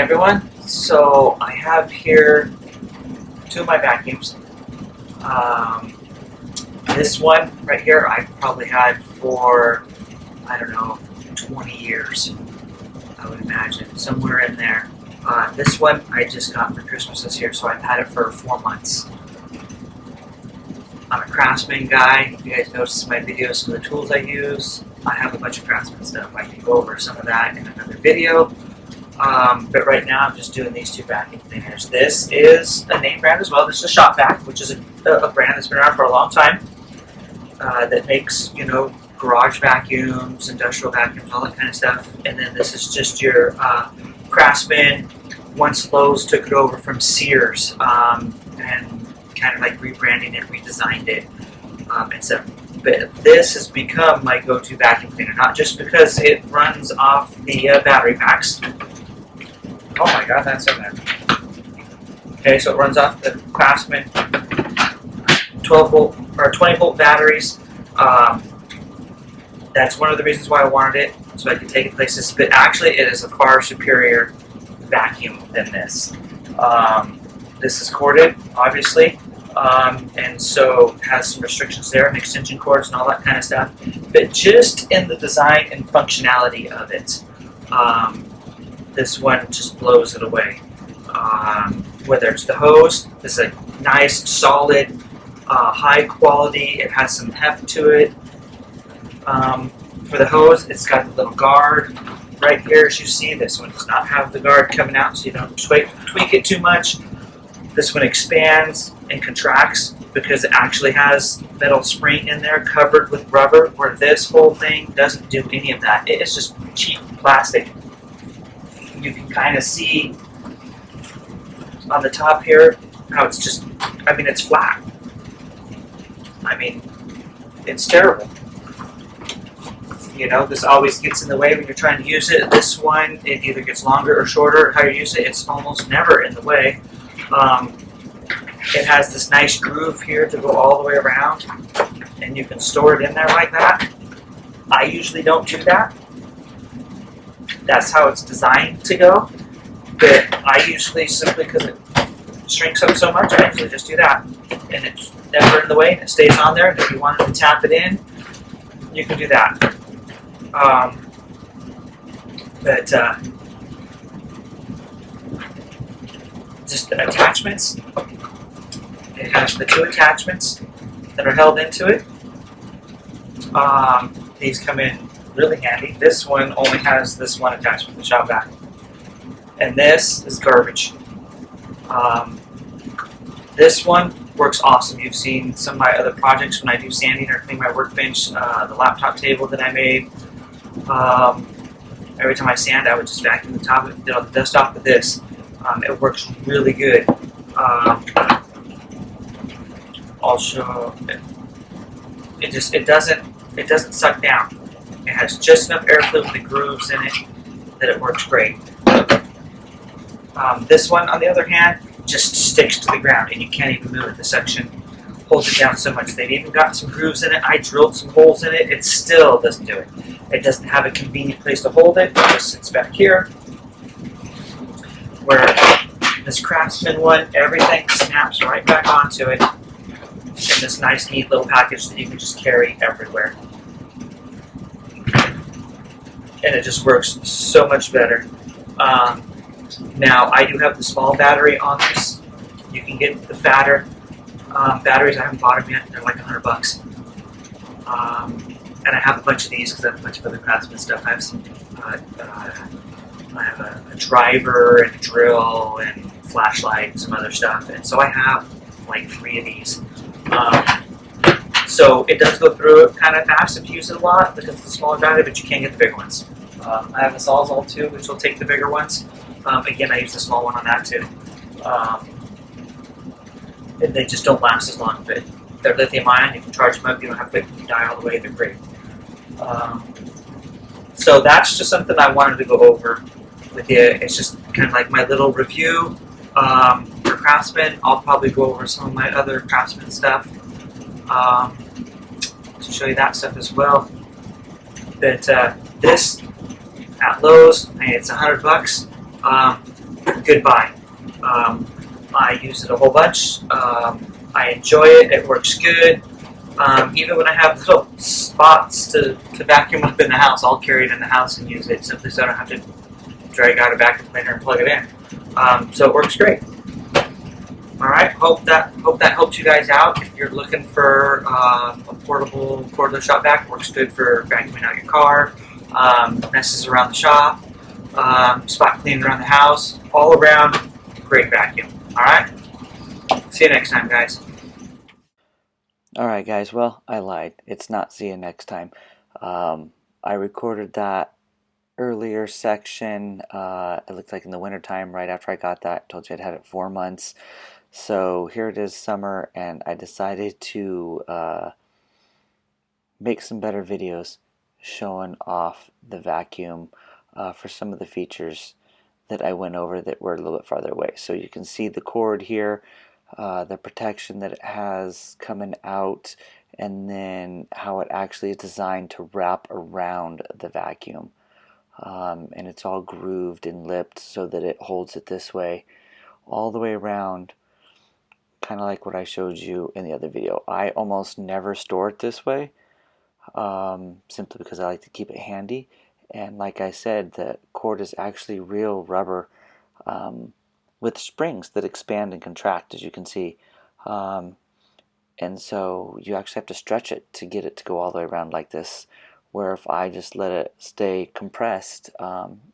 everyone. So I have here two of my vacuums. This one right here I've probably had for, I don't know, 20 years, I would imagine, somewhere in there. This one I just got for Christmas this year, so I've had it for 4 months. I'm a Craftsman guy. If you guys notice in my videos some of the tools I use, I have a bunch of Craftsman stuff. I can go over some of that in another video. But right now I'm just doing these two vacuum cleaners. This is a name brand as well. This is a Shop-Vac, which is a brand that's been around for a long time, that makes, you know, garage vacuums, industrial vacuums, all that kind of stuff. And then this is just your Craftsman. Once Lowe's took it over from Sears, and kind of like rebranding it, redesigned it, and stuff. But this has become my go-to vacuum cleaner, not just because it runs off the battery packs. Oh my god, that's in there. Okay, so it runs off the Craftsman 12 volt or 20 volt batteries. That's one of the reasons why I wanted it, so I could take it places. But actually, it is a far superior vacuum than this. This is corded, obviously, and so has some restrictions there, and extension cords and all that kind of stuff. But just in the design and functionality of it, this one just blows it away. Whether it's the hose, this is a nice, solid, high quality. It has some heft to it. For the hose, it's got the little guard right here, as you see. This one does not have the guard coming out, so you don't tweak it too much. This one expands and contracts because it actually has metal spring in there covered with rubber, where this whole thing doesn't do any of that. It is just cheap plastic. You can kind of see on the top here how it's just, I mean, it's flat. I mean, it's terrible. You know, this always gets in the way when you're trying to use it. This one, it either gets longer or shorter. How you use it, it's almost never in the way. It has this nice groove here to go all the way around, and you can store it in there like that. I usually don't do that. That's how it's designed to go. But I usually, simply because it shrinks up so much, I usually just do that. And it's never in the way, and it stays on there. And if you wanted to tap it in, you can do that. Just the attachments. It has the two attachments that are held into it. These come in really handy. This one only has this one attachment, the Shop-Vac. And this is garbage. This one works awesome. You've seen some of my other projects when I do sanding or clean my workbench, the laptop table that I made. Every time I sand, I would just vacuum the top of it, get all the dust off with this. It works really good. Also, it doesn't suck down. It has just enough airflow with the grooves in it that it works great. This one, on the other hand, just sticks to the ground, and you can't even move it. The suction holds it down so much. They've even got some grooves in it. I drilled some holes in it. It still doesn't do it. It doesn't have a convenient place to hold it. It just sits back here. Where this Craftsman one, everything snaps right back onto it in this nice, neat little package that you can just carry everywhere. And it just works so much better. Now, I do have the small battery on this. You can get the fatter batteries. I haven't bought them yet. They're like $100. And I have a bunch of these because I have a bunch of other Craftsman stuff. I have some. I have a driver and a drill and flashlight and some other stuff. And so I have like 3 of these. So it does go through it kind of fast if you use it a lot because it's a smaller battery, but you can't get the bigger ones. I have a Sawzall too, which will take the bigger ones. Again, I use the small one on that too. And they just don't last as long, but they're lithium ion. You can charge them up. You don't have to wait for them to die all the way. They're great. So that's just something I wanted to go over with you. It's just kind of like my little review for Craftsman. I'll probably go over some of my other Craftsman stuff to show you that stuff as well. But this at Lowe's, it's $100. good buy. I use it a whole bunch. I enjoy it. It works good. Even when I have little spots to vacuum up in the house, I'll carry it in the house and use it simply so I don't have to drag out a vacuum cleaner and plug it in. So it works great. All right, hope that helps you guys out. If you're looking for a portable cordless Shop-Vac, works good for vacuuming out your car, messes around the shop, spot cleaning around the house, all around great vacuum. All right, see you next time, guys. Alright guys, well, I lied. It's not see you next time. I recorded that earlier section, it looked like in the wintertime, right after I got that. Told you I'd had it 4 months. So here it is summer, and I decided to make some better videos showing off the vacuum for some of the features that I went over that were a little bit farther away. So you can see the cord here, the protection that it has coming out, and then how it actually is designed to wrap around the vacuum. And it's all grooved and lipped so that it holds it this way all the way around, kind of like what I showed you in the other video. I almost never store it this way, simply because I like to keep it handy. And like I said, the cord is actually real rubber, with springs that expand and contract, as you can see. And so you actually have to stretch it to get it to go all the way around like this, where if I just let it stay compressed,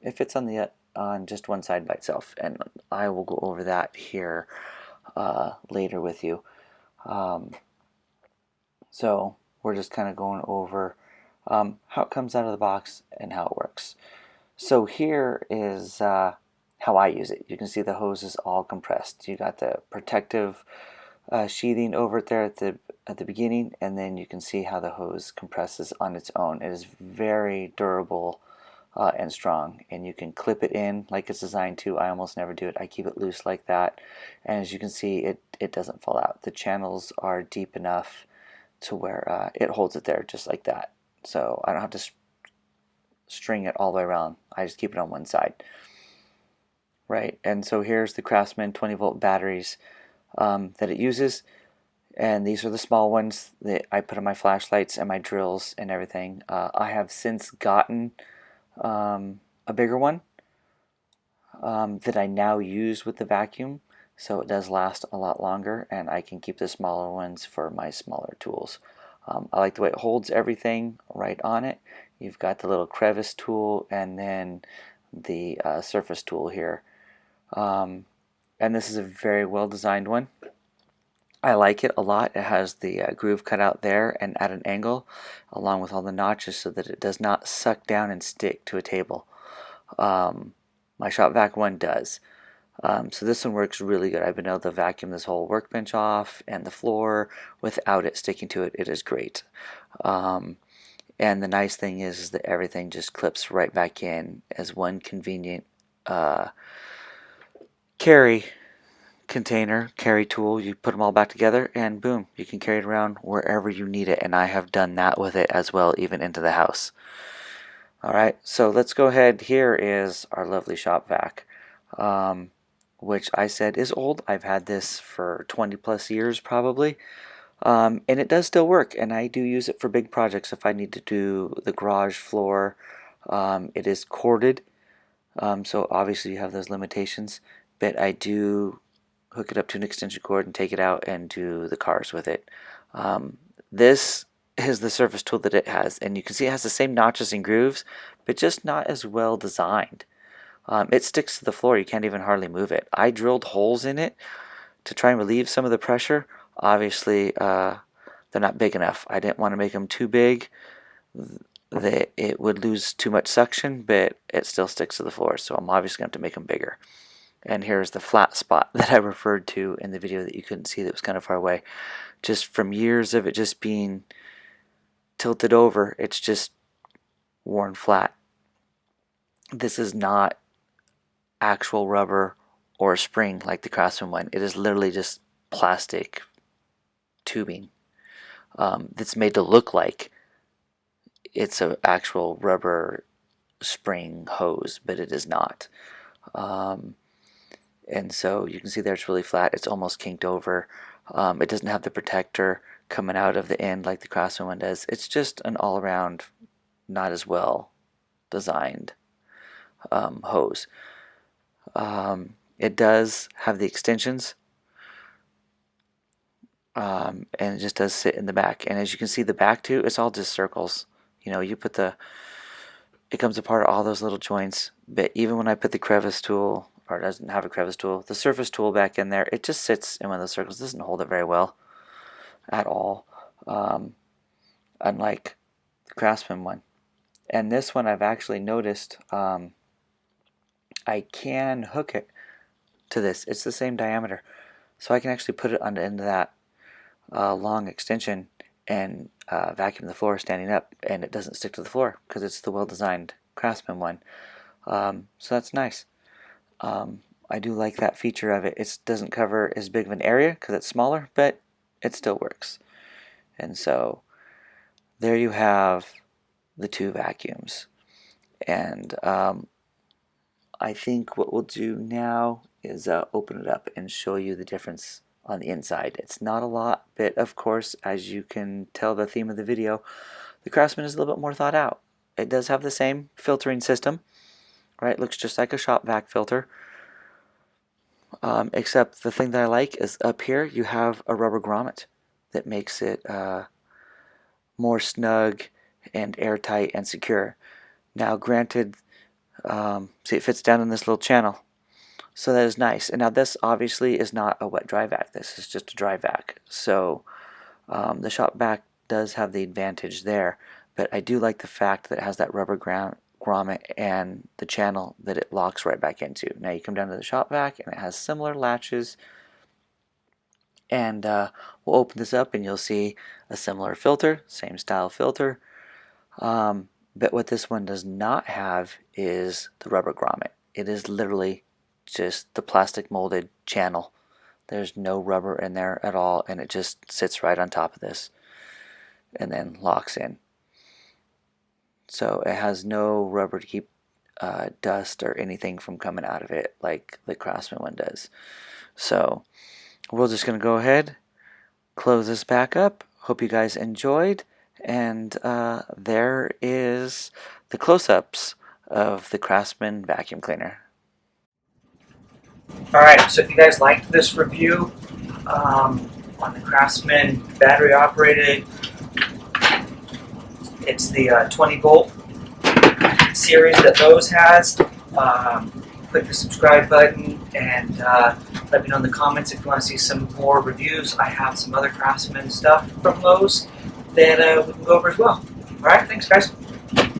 it fits on just one side by itself. And I will go over that here later with you. So we're just kind of going over how it comes out of the box and how it works. So here is how I use it. You can see the hose is all compressed. You got the protective sheathing over it there at the beginning, and then you can see how the hose compresses on its own. It is very durable and strong, and you can clip it in like it's designed to. I almost never do it. I keep it loose like that, and as you can see, it doesn't fall out. The channels are deep enough to where it holds it there just like that. So I don't have to string it all the way around. I just keep it on one side. Right, and so here's the Craftsman 20-volt batteries that it uses, and these are the small ones that I put on my flashlights and my drills and everything. I have since gotten a bigger one that I now use with the vacuum, so it does last a lot longer, and I can keep the smaller ones for my smaller tools. I like the way it holds everything right on it. You've got the little crevice tool and then the surface tool here. And this is a very well designed one. I like it a lot. It has the groove cut out there and at an angle, along with all the notches so that it does not suck down and stick to a table. My Shop-Vac one does. So this one works really good. I've been able to vacuum this whole workbench off and the floor without it sticking to it. It is great. And the nice thing is that everything just clips right back in as one convenient carry tool. You put them all back together and boom, you can carry it around wherever you need it, and I have done that with it as well, even into the house. Alright, so let's go ahead. Here is our lovely Shop-Vac, which I said is old. I've had this for 20 plus years probably, and it does still work, and I do use it for big projects if I need to do the garage floor. It is corded, so obviously you have those limitations, but I do hook it up to an extension cord and take it out and do the cars with it. This is the surface tool that it has, and you can see it has the same notches and grooves, but just not as well designed. It sticks to the floor. You can't even hardly move it. I drilled holes in it to try and relieve some of the pressure. Obviously, they're not big enough. I didn't want to make them too big that it would lose too much suction, but it still sticks to the floor, so I'm obviously going to have to make them bigger. And here's the flat spot that I referred to in the video that you couldn't see, that was kind of far away. Just from years of it just being tilted over, it's just worn flat. This is not actual rubber or a spring like the Craftsman one. It is literally just plastic tubing that's made to look like it's an actual rubber spring hose, but it is not. and so you can see there it's really flat. It's almost kinked over. It doesn't have the protector coming out of the end like the Craftsman one does. It's just an all-around not as well designed hose. It does have the extensions, and it just does sit in the back. And as you can see, the back too, it's all just circles. You know, you put it comes apart all those little joints. But even when I put the crevice tool, or it doesn't have a crevice tool, the surface tool back in there, it just sits in one of those circles. It doesn't hold it very well at all, unlike the Craftsman one. And this one I've actually noticed I can hook it to this. It's the same diameter, so I can actually put it on the end of that long extension and vacuum the floor standing up, and it doesn't stick to the floor because it's the well-designed Craftsman one. So that's nice. I do like that feature of it. It doesn't cover as big of an area because it's smaller, but it still works. And so there you have the two vacuums. And I think what we'll do now is open it up and show you the difference on the inside. It's not a lot, but of course, as you can tell the theme of the video, the Craftsman is a little bit more thought out. It does have the same filtering system, right? It looks just like a Shop-Vac filter, except the thing that I like is up here you have a rubber grommet that makes it more snug and airtight and secure. Now granted, see, it fits down in this little channel, so that is nice. And now this obviously is not a wet dry vac, this is just a dry vac, so the Shop-Vac does have the advantage there, but I do like the fact that it has that rubber grommet and the channel that it locks right back into. Now you come down to the Shop-Vac and it has similar latches, and we'll open this up and you'll see a similar filter, same style filter, but what this one does not have is the rubber grommet. It is literally just the plastic molded channel. There's no rubber in there at all, and it just sits right on top of this and then locks in. So it has no rubber to keep dust or anything from coming out of it like the Craftsman one does. So we're just going to go ahead, close this back up. Hope you guys enjoyed. And there is the close-ups of the Craftsman vacuum cleaner. Alright, so if you guys liked this review on the Craftsman battery operated, it's the 20 volt series that Lowe's has. Click the subscribe button and let me know in the comments if you want to see some more reviews. I have some other Craftsman stuff from Lowe's that we can go over as well. Alright, thanks guys.